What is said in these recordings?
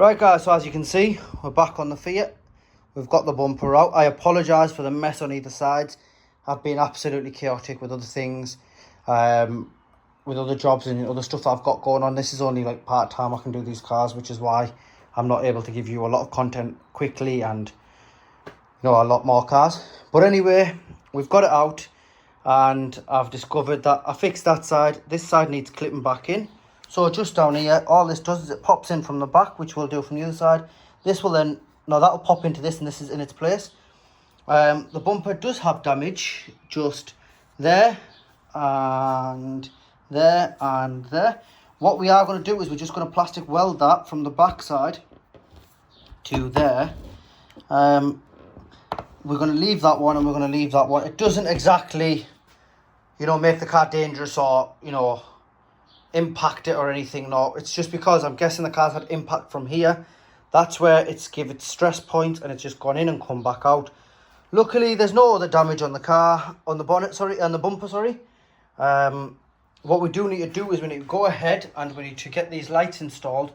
Right guys, so as you can see, we're back on the Fiat. We've got the bumper out. I apologise for the mess on either side. I've been absolutely chaotic with other things, with other jobs and other stuff that I've got going on. This is only like part-time I can do these cars, which is why I'm not able to give you a lot of content quickly and a lot more cars. But anyway, we've got it out and I've discovered that I fixed that side. This side needs clipping back in. So just down here, all this does is it pops in from the back, which we'll do from the other side. This will then, that'll pop into this and this is in its place. The bumper does have damage just there and there and there. What we are going to do is we're just going to plastic weld that from the back side to there. We're going to leave that one and we're going to leave that one. It doesn't exactly, make the car dangerous or, impact it or anything. No, it's just because I'm guessing the car's had impact from here. That's where it's give its stress point and it's just gone in and come back out. Luckily, there's no other damage on the car, on the bonnet, on the bumper, What we do need to do is we need to go ahead and we need to get these lights installed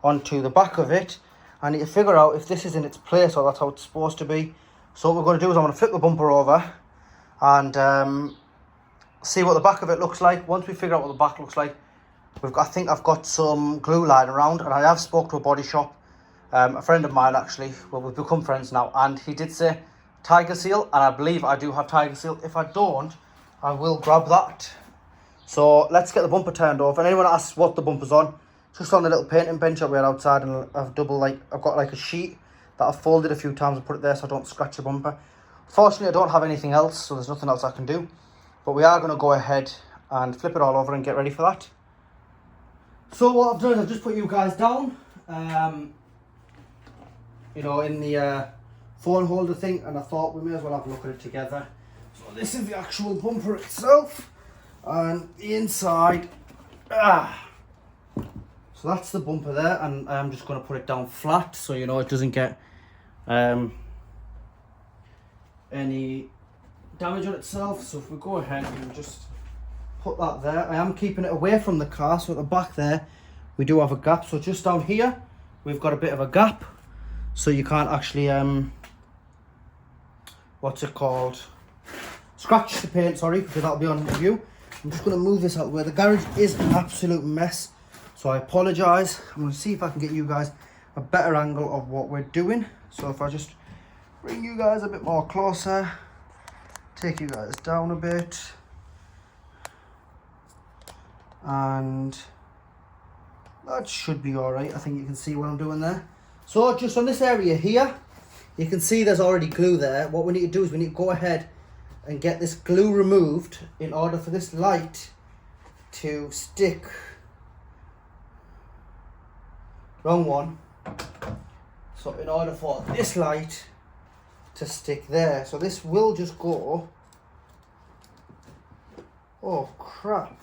onto the back of it. I need to figure out if this is in its place or that's how it's supposed to be. So what we're going to do is I'm going to flip the bumper over and see what the back of it looks like. Once we figure out what the back looks like, I think I've got some glue lying around, and I have spoke to a body shop, a friend of mine actually. Well, we've become friends now, and he did say Tiger Seal, and I believe I do have Tiger Seal. If I don't, I will grab that. So let's get the bumper turned off. And anyone asks what the bumper's on, just on the little painting bench that we had outside, and I've got like a sheet that I've folded a few times and put it there so I don't scratch the bumper. Fortunately, I don't have anything else, so there's nothing else I can do. But we are going to go ahead and flip it all over and get ready for that. So what I've done is I've just put you guys down, in the phone holder thing, and I thought we may as well have a look at it together. So this is the actual bumper itself, and the inside. So that's the bumper there, and I'm just going to put it down flat so it doesn't get any damage on itself. So if we go ahead and just put that there, I am keeping it away from the car, so at the back there we do have a gap. So just down here we've got a bit of a gap, so you can't actually scratch the paint, because that'll be on view. I'm just going to move this out where the garage is an absolute mess, so I apologize. I'm going to see if I can get you guys a better angle of what we're doing. So if I just bring you guys a bit more closer, take you guys down a bit, and that should be all right. I think you can see what I'm doing there. So just on this area here, you can see there's already glue there. What we need to do is we need to go ahead and get this glue removed in order for this light to stick. Wrong one. So in order for this light to stick there, so this will just go. Oh crap.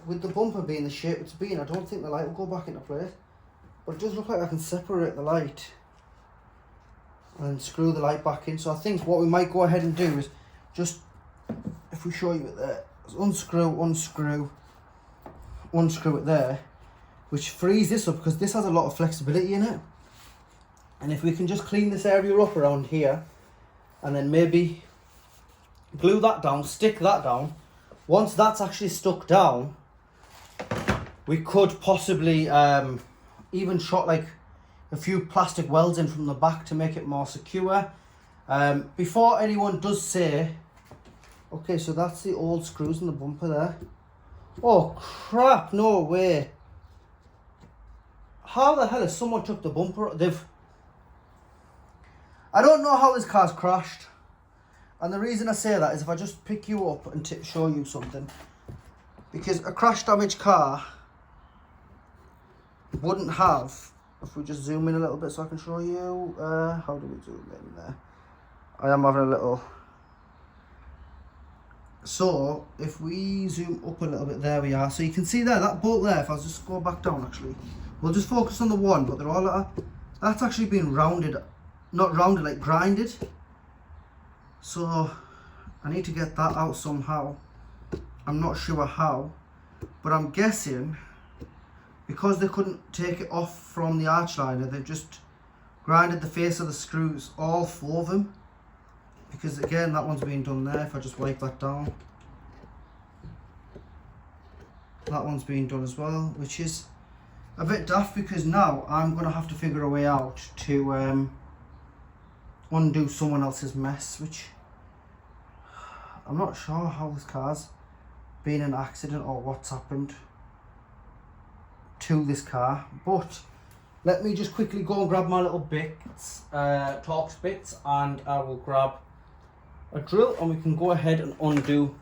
With the bumper being the shape it's been, I don't think the light will go back into place. But it does look like I can separate the light and screw the light back in. So I think what we might go ahead and do is just, if we show you it there, unscrew it there, which frees this up because this has a lot of flexibility in it. And if we can just clean this area up around here and then maybe glue that down, stick that down. Once that's actually stuck down, we could possibly even shot like a few plastic welds in from the back to make it more secure. Before anyone does say, okay, so that's the old screws in the bumper there. Oh crap, no way. How the hell has someone took the bumper? I don't know how this car's crashed. And the reason I say that is if I just pick you up and show you something. Because a crash damaged car wouldn't have, if we just zoom in a little bit so I can show you, how do we zoom in there? I am having a little, so if we zoom up a little bit, there we are. So you can see there, that bolt there, if I just go back down actually, we'll just focus on the one, but they're all, that's actually been rounded, not rounded, like grinded. So I need to get that out somehow. I'm not sure how, but I'm guessing because they couldn't take it off from the arch liner, they've just grinded the face of the screws, all 4 of them. Because again, that one's been done there. If I just wipe that down, that one's been done as well, which is a bit daft because now I'm going to have to figure a way out to undo someone else's mess, which I'm not sure how this car's been an accident or what's happened to this car. But let me just quickly go and grab my little bits, Torx bits, and I will grab a drill and we can go ahead and undo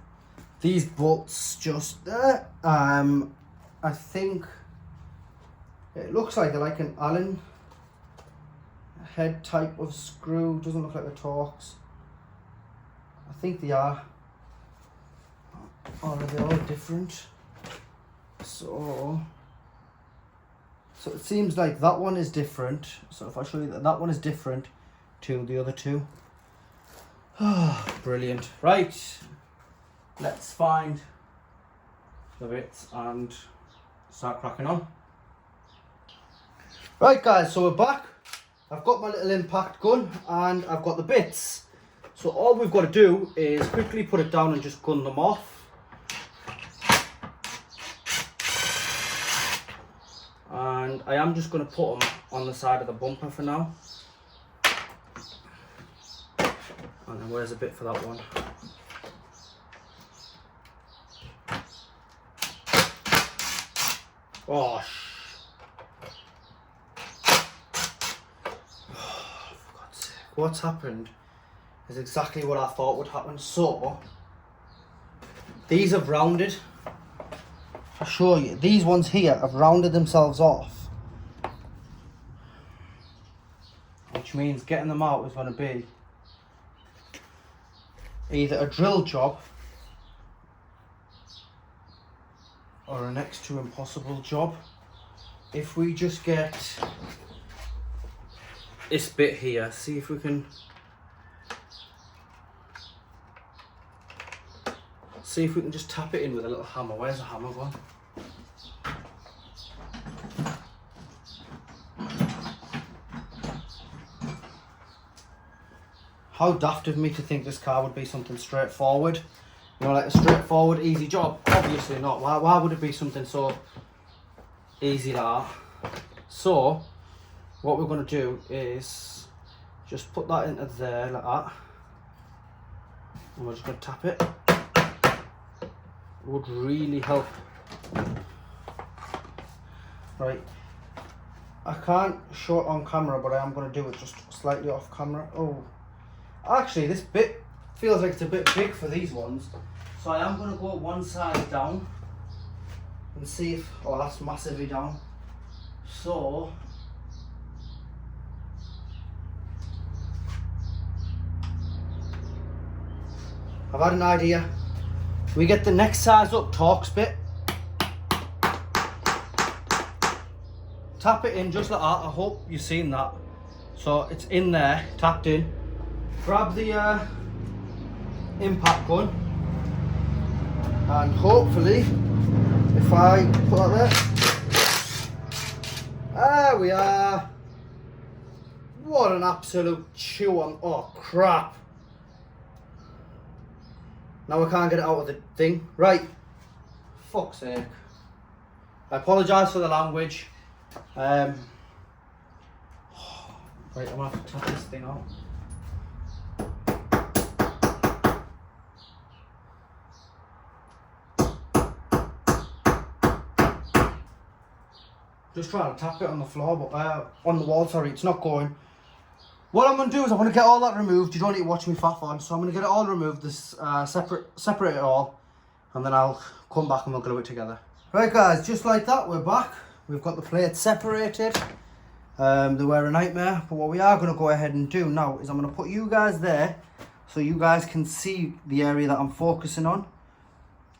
these bolts just there. I think it looks like they're like an Allen head type of screw. Doesn't look like a Torx. I think they are. Or are they all different? So it seems like that one is different. So if I show you that one is different to the other 2. Brilliant. Right, let's find the bits and start cracking on. Right guys, so we're back. I've got my little impact gun and I've got the bits. So all we've got to do is quickly put it down and just gun them off. And I am just going to put them on the side of the bumper for now. And then where's a bit for that one? Oh, for God's sake. What's happened is exactly what I thought would happen. So, these have rounded. I'll show you. These ones here have rounded themselves off. Which means getting them out is going to be either a drill job or a next to impossible job. If we just get this bit here, see if we can just tap it in with a little hammer. Where's the hammer gone? How daft of me to think this car would be something straightforward. You know, like a straightforward, easy job. Obviously not. Why would it be something so easy like that? So, what we're going to do is just put that into there like that. And we're just going to tap it. It would really help. Right. I can't show it on camera, but I am going to do it just slightly off camera. Oh. Actually, this bit feels like it's a bit big for these ones. So I am going to go one side down and see if... Oh, that's massively down. So... I've had an idea. We get the next size up Torx bit. Tap it in just like that. I hope you've seen that. So it's in there, tapped in. Grab the impact gun, and hopefully, if I put that there we are. What an absolute chew on! Oh crap! Now I can't get it out of the thing. Right, fuck's sake! I apologise for the language. Right, I'm gonna have to tap this thing out. Just trying to tap it on the floor, but on the wall, sorry, it's not going. What I'm going to do is I'm going to get all that removed. You don't need to watch me faff on, so I'm going to get it all removed, this separate it all, and then I'll come back and we'll glue it together. Right guys, just like that, we're back. We've got the plates separated. They were a nightmare, but what we are going to go ahead and do now is I'm going to put you guys there so you guys can see the area that I'm focusing on.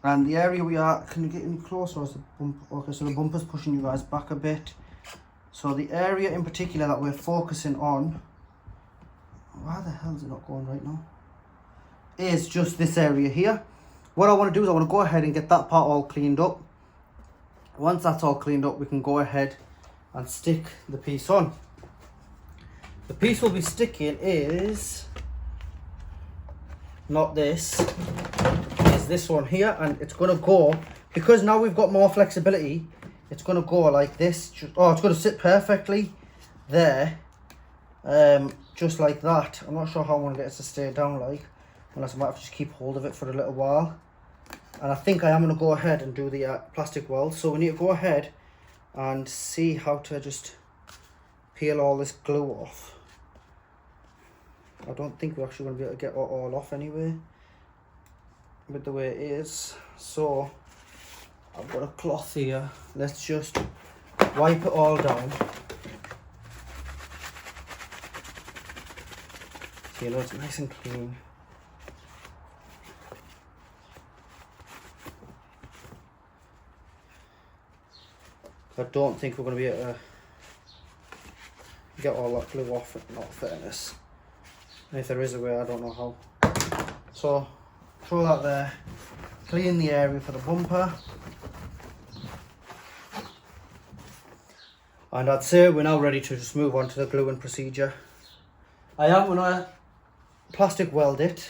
And the area we are, can you get any closer? Or is the bump, okay, so the bumper's pushing you guys back a bit. So the area in particular that we're focusing on, why the hell is it not going right now? Is just this area here. What I want to do is I want to go ahead and get that part all cleaned up. Once that's all cleaned up, we can go ahead and stick the piece on. The piece we'll be sticking is not this, is this one here, and it's going to go, because now we've got more flexibility, it's going to go like this. Oh, it's going to sit perfectly there, just like that. I'm not sure how I'm going to get it to stay down, like, unless I might have to just keep hold of it for a little while. And I think I am going to go ahead and do the plastic weld. So we need to go ahead and see how to just peel all this glue off. I don't think we're actually going to be able to get it all off anyway, with the way it is. So I've got a cloth here. Let's just wipe it all down. See, it looks nice and clean. I don't think we're going to be able to get all that glue off, in all fairness. And if there is a way, I don't know how. So, throw that there. Clean the area for the bumper. And I'd say we're now ready to just move on to the gluing procedure. I am going to plastic weld it,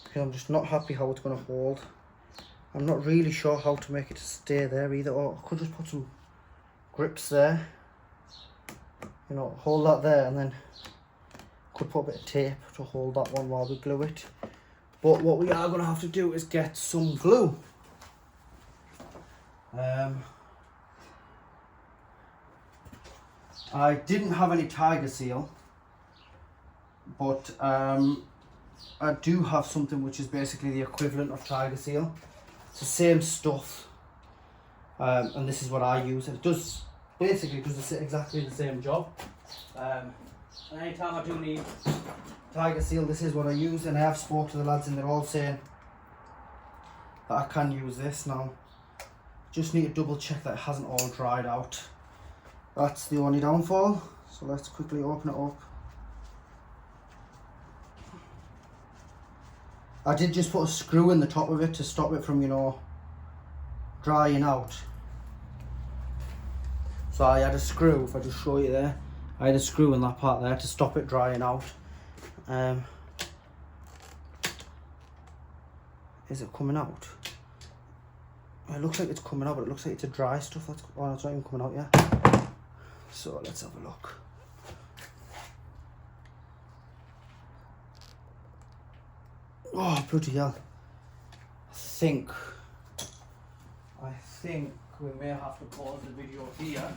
because I'm just not happy how it's going to hold. I'm not really sure how to make it stay there either, or I could just put some grips there, you know, hold that there, and then could put a bit of tape to hold that one while we glue it. But what we are going to have to do is get some glue. I didn't have any Tiger Seal, but I do have something which is basically the equivalent of Tiger Seal. It's the same stuff, and this is what I use. It does exactly the same job. And anytime I do need Tiger Seal, this is what I use, and I have spoke to the lads and they're all saying that I can use this now. Just need to double check that it hasn't all dried out. That's the only downfall. So let's quickly open it up. I did just put a screw in the top of it to stop it from, you know, drying out. So I had a screw, if I just show you there, I had a screw in that part there to stop it drying out. Is it coming out? It looks like it's coming out, but it looks like it's a dry stuff. That's, oh, it's not even coming out yet. So let's have a look. Oh, bloody hell. I think we may have to pause the video here,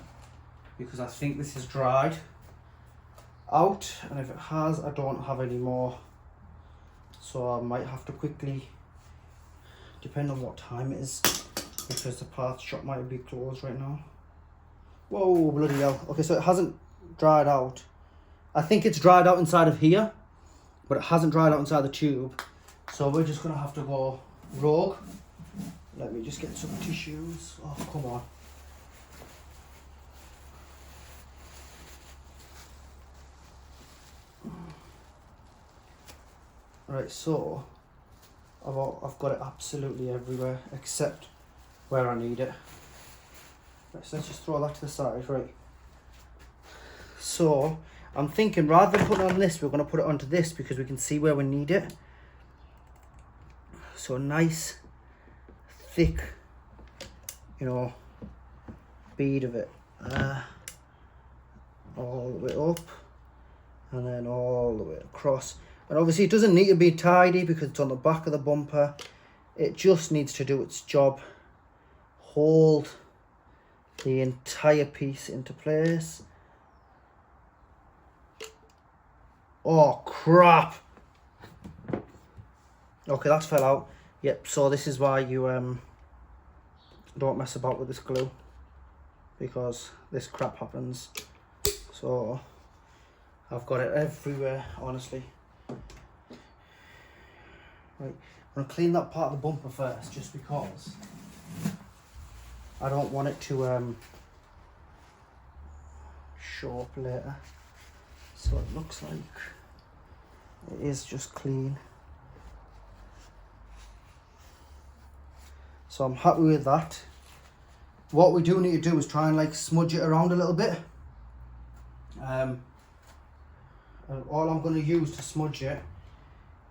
because I think this is dried out, and if it has, I don't have any more. So I might have to quickly, depend on what time it is, because the parts shop might be closed right now. Whoa, bloody hell. Okay, so it hasn't dried out. I think it's dried out inside of here, but it hasn't dried out inside the tube. So we're just going to have to go rogue. Let me just get some tissues. Oh, come on. Right, so I've got it absolutely everywhere except where I need it. Right, so let's just throw that to the side, right. So I'm thinking rather than putting it on this, we're going to put it onto this because we can see where we need it. So a nice thick, you know, bead of it, all the way up and then all the way across. And obviously it doesn't need to be tidy because it's on the back of the bumper. It just needs to do its job. Hold the entire piece into place. Oh crap. Okay, that's fell out. Yep, so this is why you don't mess about with this glue, because this crap happens. So I've got it everywhere, honestly. Right, I'm gonna clean that part of the bumper first, just because I don't want it to show up later. So it looks like it is just clean. So I'm happy with that. What we do need to do is try and like smudge it around a little bit. And all I'm going to use to smudge it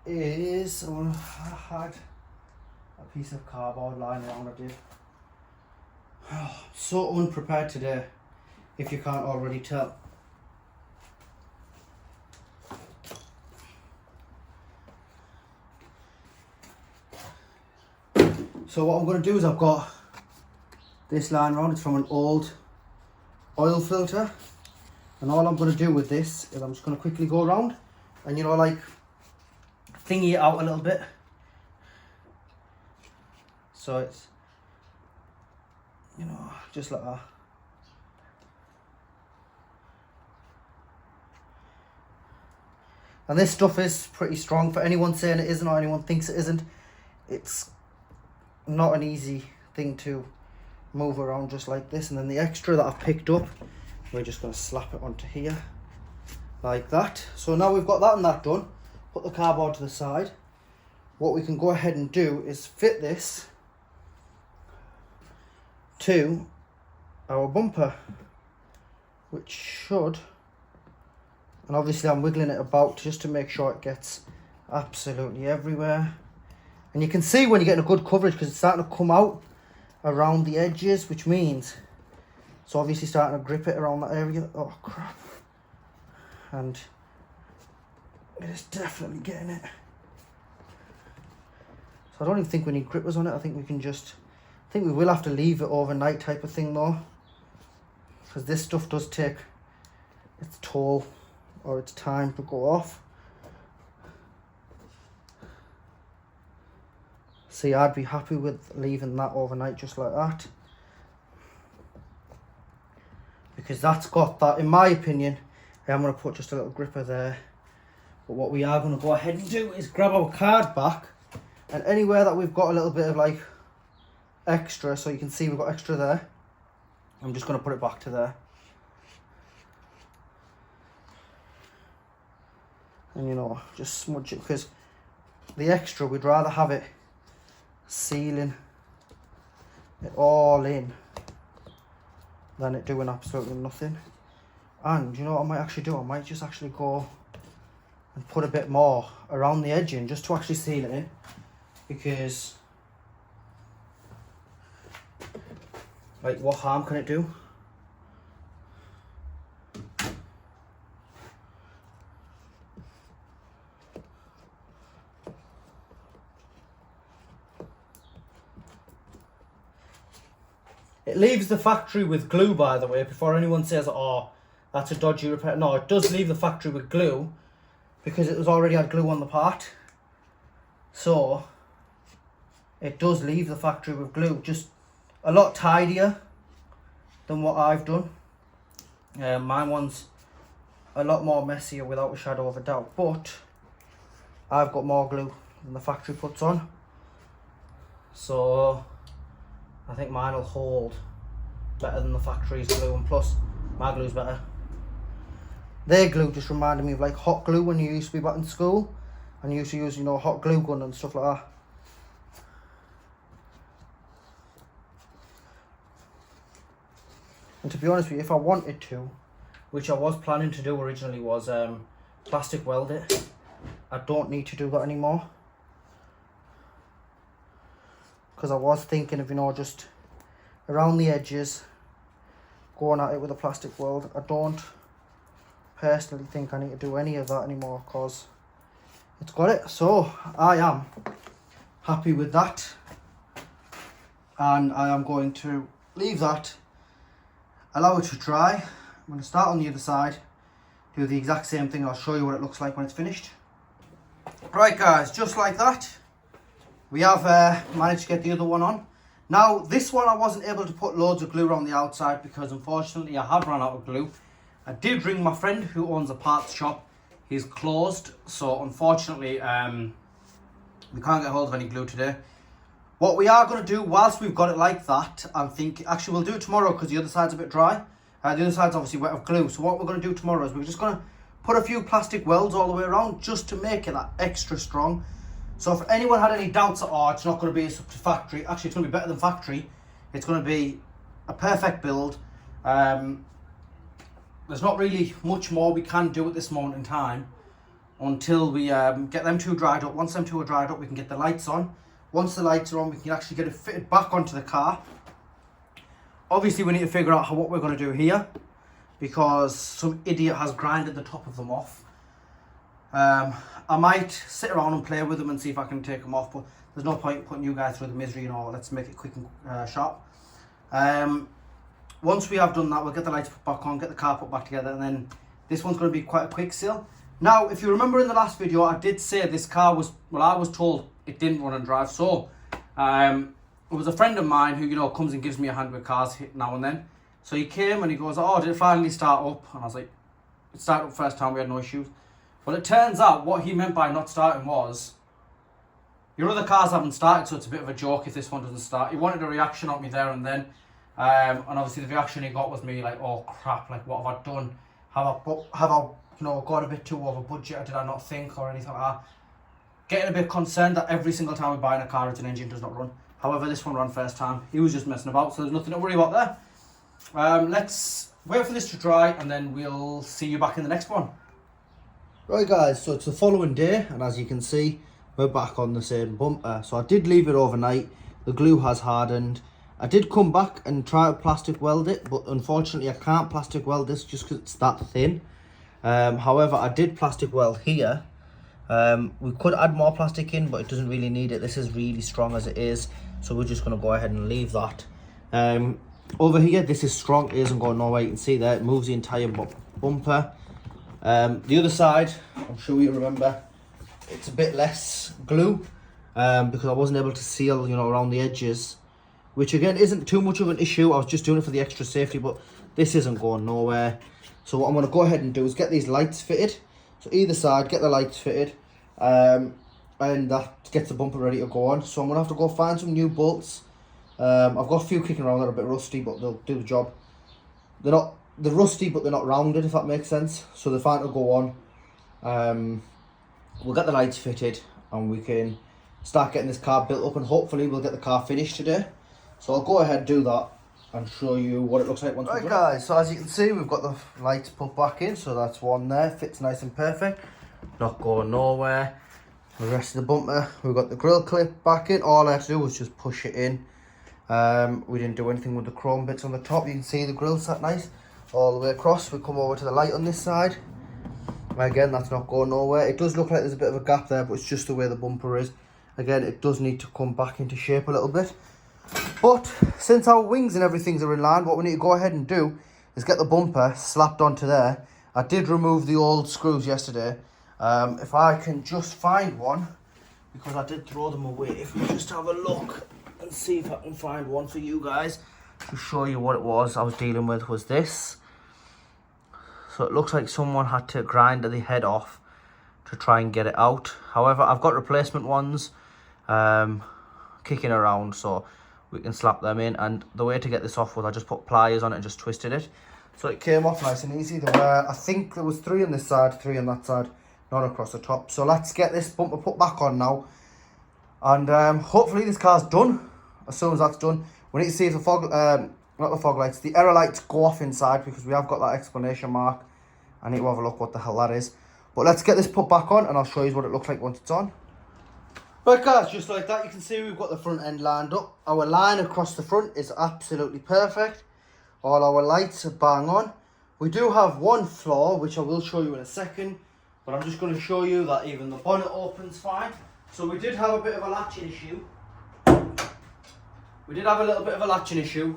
is, I had a piece of cardboard lying around. I did. Oh, so unprepared today, if you can't already tell. So what I'm going to do is I've got this line around. It's from an old oil filter. And all I'm going to do with this is I'm just going to quickly go around and, you know, like thingy it out a little bit. So it's, you know, just like that. And this stuff is pretty strong. For anyone saying it isn't or anyone thinks it isn't, it's not an easy thing to move around just like this. And then the extra that I've picked up, we're just going to slap it onto here like that. So now we've got that and that done, put the cardboard to the side. What we can go ahead and do is fit this to our bumper, which should, and obviously I'm wiggling it about just to make sure it gets absolutely everywhere. And you can see when you're getting a good coverage because it's starting to come out around the edges, which means it's obviously starting to grip it around that area. Oh crap. And it is definitely getting it. So I don't even think we need grippers on it. I think we can just, I think we will have to leave it overnight type of thing though, because this stuff does take its toll or its time to go off. See, I'd be happy with leaving that overnight just like that, because that's got that, in my opinion. I'm going to put just a little gripper there. But what we are going to go ahead and do is grab our card back, and anywhere that we've got a little bit of like extra, so you can see we've got extra there, I'm just going to put it back to there. And you know, just smudge it, because the extra, we'd rather have it sealing it all in than it doing absolutely nothing. And you know what I might actually do? I might just actually go and put a bit more around the edging just to actually seal it in, because like, what harm can it do? It leaves the factory with glue, by the way, before anyone says, oh, that's a dodgy repair. No, it does leave the factory with glue because it was already had glue on the part. So it does leave the factory with glue, just a lot tidier than what I've done. My one's a lot more messier without a shadow of a doubt, but I've got more glue than the factory puts on. So I think mine will hold better than the factory's glue, and plus my glue's better. Their glue just reminded me of like hot glue when you used to be back in school and you used to use, you know, hot glue gun and stuff like that. And to be honest with you, if I wanted to, which I was planning to do originally, was plastic weld it. I don't need to do that anymore, because I was thinking of, you know, just around the edges going at it with a plastic weld. I don't personally think I need to do any of that anymore because it's got it. So I am happy with that, and I am going to leave that, allow it to dry. I'm going to start on the other side, do the exact same thing, and I'll show you what it looks like when it's finished. Right guys, just like that, we have managed to get the other one on. Now this one I wasn't able to put loads of glue around the outside because unfortunately I have run out of glue. I did ring my friend who owns a parts shop. He's closed, so unfortunately we can't get hold of any glue today. What we are going to do, whilst we've got it like that, I'm thinking, actually we'll do it tomorrow because the other side's a bit dry. The other side's obviously wet with glue. So what we're going to do tomorrow is we're just going to put a few plastic welds all the way around just to make it that extra strong. So if anyone had any doubts at all, it's not going to be up to factory. Actually, it's going to be better than factory. It's going to be a perfect build. There's not really much more we can do at this moment in time until we get them two dried up. Once them two are dried up, we can get the lights on. Once the lights are on, we can actually get it fitted back onto the car. Obviously, we need to figure out what we're going to do here, because some idiot has grinded the top of them off. I might sit around and play with them and see if I can take them off, but there's no point putting you guys through the misery, let's make it quick and sharp. Once we have done that, we'll get the lights put back on, get the car put back together, and then this one's going to be quite a quick sale. Now, if you remember in the last video, I did say this car was, well, I was told it didn't run and drive. So, it was a friend of mine who, comes and gives me a hand with cars now and then. So he came and he goes, oh, did it finally start up? And I was like, it started up first time, we had no issues. But it turns out what he meant by not starting was, your other cars haven't started, so it's a bit of a joke if this one doesn't start. He wanted a reaction on me there and then. And obviously the reaction he got was me like, oh crap, like what have I done? Have I got a bit too over budget, or did I not think, or anything like that? Getting a bit concerned that every single time we buy in a car, its an engine does not run. However, this one ran first time. He was just messing about, so there's nothing to worry about there. Let's wait for this to dry, and then we'll see you back in the next one. Right guys, so it's the following day, and as you can see, we're back on the same bumper. So I did leave it overnight. The glue has hardened. I did come back and try to plastic weld it, but unfortunately I can't plastic weld this just because it's that thin. However, I did plastic weld here. We could add more plastic in, but it doesn't really need it. This is really strong as it is, so we're just going to go ahead and leave that. Over here, this is strong. It isn't going nowhere. You can see there, it moves the entire bumper. The other side, I'm sure you remember, it's a bit less glue because I wasn't able to seal, around the edges, which again isn't too much of an issue. I was just doing it for the extra safety, but this isn't going nowhere. So what I'm going to go ahead and do is get these lights fitted. So either side, get the lights fitted, and that gets the bumper ready to go on. So I'm going to have to go find some new bolts. I've got a few kicking around that are a bit rusty, but they'll do the job. They're rusty, but they're not rounded, if that makes sense. So they're fine to go on. We'll get the lights fitted, and we can start getting this car built up, and hopefully we'll get the car finished today. So I'll go ahead and do that and show you what it looks like once we've done it. Right guys, so as you can see, we've got the lights put back in, so that's one there, fits nice and perfect, not going nowhere. The rest of the bumper, we've got the grill clip back in. All I have to do was just push it in. We didn't do anything with the chrome bits on the top. You can see the grill sat nice all the way across. We come over to the light on this side. Again, that's not going nowhere. It does look like there's a bit of a gap there, but it's just the way the bumper is. Again, it does need to come back into shape a little bit. But since our wings and everything are in line, what we need to go ahead and do is get the bumper slapped onto there. I did remove the old screws yesterday. If I can just find one, because I did throw them away. If we just have a look and see if I can find one for you guys to show you what it was I was dealing with was this. So it looks like someone had to grind the head off to try and get it out. However, I've got replacement ones kicking around, so we can slap them in. And the way to get this off was I just put pliers on it and just twisted it. So it came off nice and easy. There were, I think there was 3 on this side, 3 on that side, not across the top. So let's get this bumper put back on now. And hopefully this car's done. As soon as that's done, we need to see if the fog, not the fog lights, the error lights go off inside, because we have got that exclamation mark. I need to have a look what the hell that is. But let's get this put back on and I'll show you what it looks like once it's on. Right guys, just like that, you can see we've got the front end lined up. Our line across the front is absolutely perfect. All our lights are bang on. We do have one flaw, which I will show you in a second, but I'm just going to show you that even the bonnet opens fine. So we did have a bit of a latching issue. We did have a little bit of a latching issue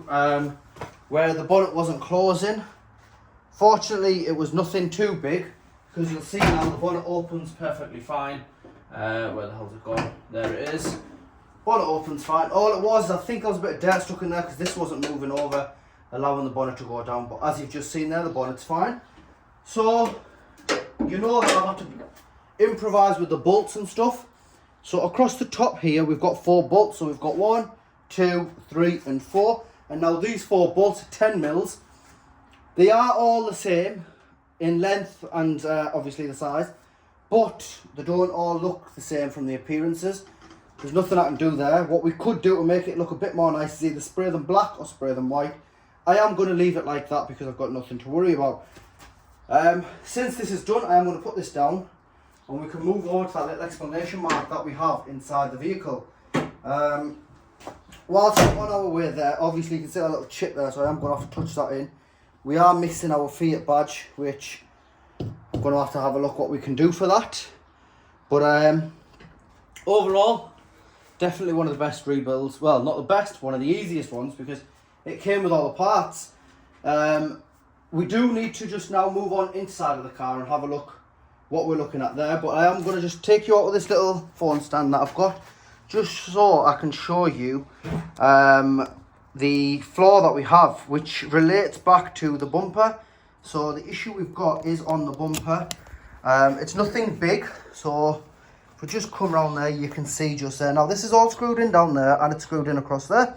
where the bonnet wasn't closing. Fortunately, it was nothing too big, because you'll see now the bonnet opens perfectly fine. Where the hell's it gone? There it is. Bonnet opens fine. All it was, I think there was a bit of dirt stuck in there because this wasn't moving over, allowing the bonnet to go down. But as you've just seen there, the bonnet's fine. So, you know that I've had to improvise with the bolts and stuff. So across the top here, we've got 4 bolts. So we've got 1, 2, 3 and 4. And now these 4 bolts are 10 mils. They are all the same in length and obviously the size. but they don't all look the same from the appearances. There's nothing I can do there. What we could do to make it look a bit more nice is either spray them black or spray them white. I am going to leave it like that because I've got nothing to worry about. Since this is done, I am going to put this down and we can move on to that little explanation mark that we have inside the vehicle. Whilst we're on our way there, obviously you can see a little chip there, so I am going to have to touch that in. We are missing our Fiat badge, which I'm going to have a look what we can do for that. But overall, definitely one of the best rebuilds. Well, not the best, one of the easiest ones, because it came with all the parts. We do need to just now move on inside of the car and have a look what we're looking at there. But I am going to just take you out with this little phone stand that I've got, just so I can show you the flaw that we have, which relates back to the bumper. So the issue we've got is on the bumper. It's nothing big, so if we just come around there, you can see just there. Now this is all screwed in down there and it's screwed in across there.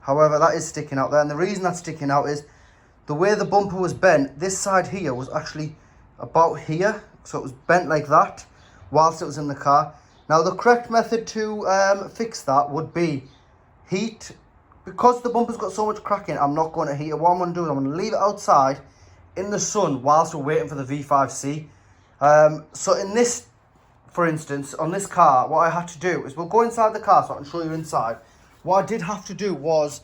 However, that is sticking out there, and the reason that's sticking out is the way the bumper was bent. This side here was actually about here, so it was bent like that whilst it was in the car. Now the correct method to fix that would be heat. Because the bumper's got so much crack in it, I'm not going to heat it. What I'm going to do is I'm going to leave it outside in the sun whilst we're waiting for the V5C. So in this, for instance, on this car, what I had to do is we'll go inside the car so I can show you inside. What I did have to do was,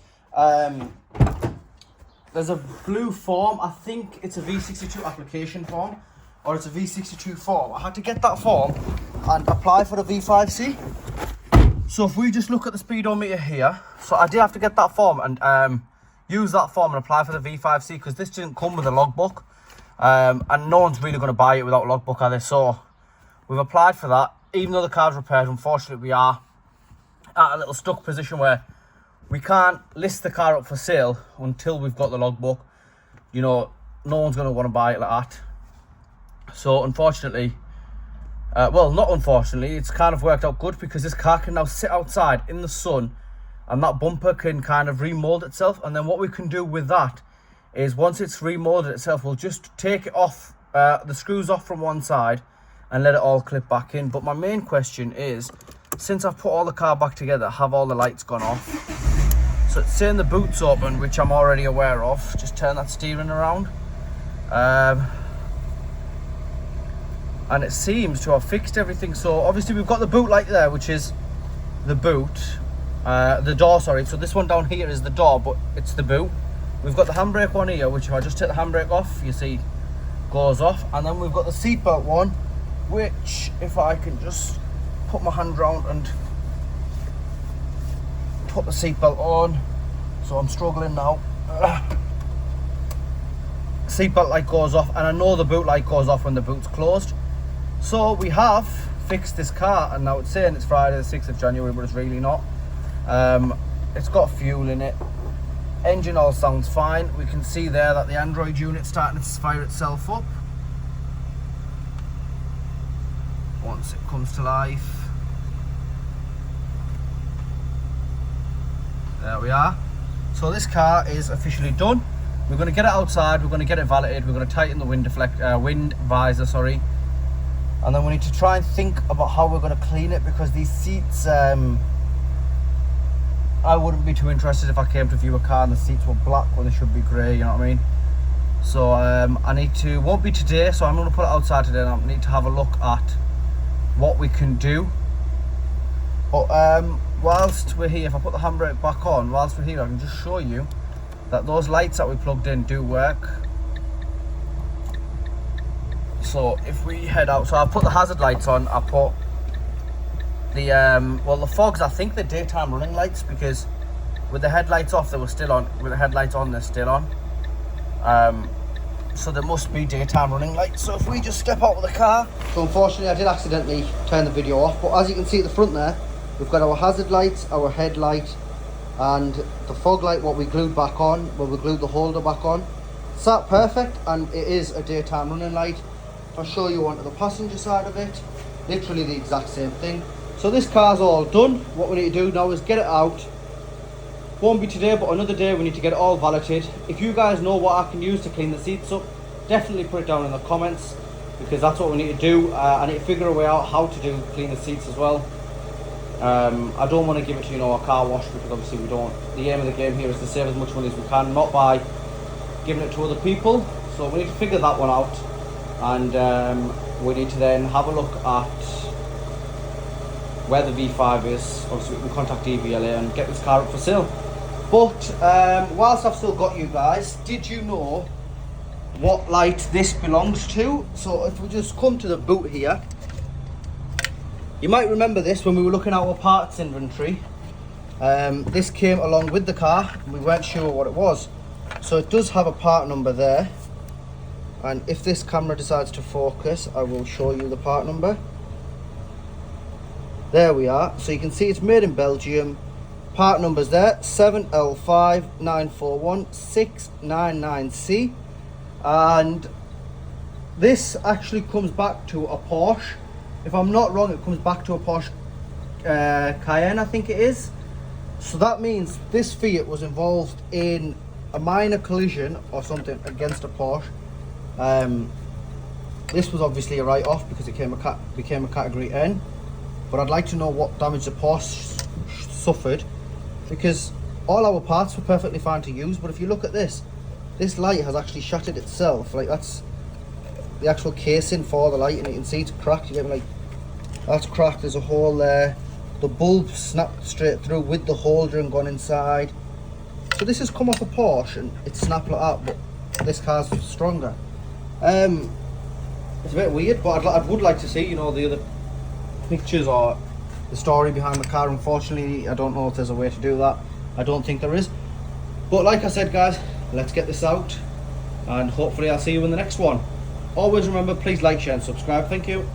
there's a blue form, I think it's a V62 application form, or it's a V62 form. I had to get that form and apply for the V5C. So if we just look at the speedometer here, so I did have to get that form and use that form and apply for the V5C, because this didn't come with a logbook, and no one's really going to buy it without a logbook, are they? So we've applied for that. Even though the car's repaired, unfortunately we are at a little stuck position where we can't list the car up for sale until we've got the logbook. You know, no one's going to want to buy it like that. So unfortunately, well, not unfortunately, it's kind of worked out good, because this car can now sit outside in the sun and that bumper can kind of remold itself. And then what we can do with that is, once it's remolded itself, we'll just take it off, the screws off from one side and let it all clip back in. But my main question is, since I've put all the car back together, have all the lights gone off? So it's saying the boot's open, which I'm already aware of. Just turn that steering around. And it seems to have fixed everything. So obviously we've got the boot light there, which is the boot, the door, sorry. So this one down here is the door, but it's the boot. We've got the handbrake one here, which if I just take the handbrake off, you see, goes off. And then we've got the seatbelt one, which if I can just put my hand around and put the seatbelt on. So I'm struggling now. Seatbelt light goes off, and I know the boot light goes off when the boot's closed. So we have fixed this car, and now it's saying it's Friday the 6th of January, but it's really not. It's got fuel in it. Engine all sounds fine. We can see there that the Android unit's starting to fire itself up once it comes to life. There we are. So this car is officially done. We're going to get it outside, we're going to get it valeted, we're going to tighten the wind visor, sorry. And then we need to try and think about how we're going to clean it, because these seats, I wouldn't be too interested if I came to view a car and the seats were black when they should be grey, you know what I mean? So I need to, won't be today, so I'm going to put it outside today, and I need to have a look at what we can do. But whilst we're here, if I put the handbrake back on, whilst we're here, I can just show you that those lights that we plugged in do work. So if we head out, so I put the hazard lights on, I put the well, the fogs, I think they're daytime running lights, because with the headlights off they were still on, with the headlights on they're still on. So there must be daytime running lights. So if we just step out of the car, so unfortunately I did accidentally turn the video off, but as you can see at the front there, we've got our hazard lights, our headlight, and the fog light, what we glued back on, where we glued the holder back on. Sat perfect, and it is a daytime running light. If I show you onto the passenger side of it, literally the exact same thing. So this car's all done. What we need to do now is get it out. Won't be today, but another day we need to get it all valeted. If you guys know what I can use to clean the seats up, definitely put it down in the comments. because that's what we need to do. I need to figure a way out how to clean the seats as well. I don't want to give it to, a car wash, because obviously we don't. The aim of the game here is to save as much money as we can, not by giving it to other people. So we need to figure that one out, and we need to then have a look at where the V5 is. Obviously we can contact DVLA and get this car up for sale. But whilst I've still got you guys, did you know what light this belongs to? So if we just come to the boot here, you might remember this when we were looking at our parts inventory. This came along with the car and we weren't sure what it was. So it does have a part number there, and if this camera decides to focus, I will show you the part number. There we are. So you can see it's made in Belgium. Part number's there, 7L5941699C, and this actually comes back to a Porsche. If I'm not wrong, it comes back to a Porsche Cayenne, I think it is. So that means this Fiat was involved in a minor collision or something against a Porsche. This was obviously a write-off because it became a category N, but I'd like to know what damage the Porsche suffered, because all our parts were perfectly fine to use. But if you look at this light has actually shattered itself. Like, that's the actual casing for the light, and you can see it's cracked. You get me, like, that's cracked. There's a hole there. The bulb snapped straight through with the holder and gone inside. So this has come off a Porsche and it's snapped like that, but this car's stronger. It's a bit weird, but I would like to see, the other pictures or the story behind the car. Unfortunately, I don't know if there's a way to do that. I don't think there is. But like I said, guys, let's get this out, and hopefully I'll see you in the next one. Always remember, please like, share and subscribe. Thank you.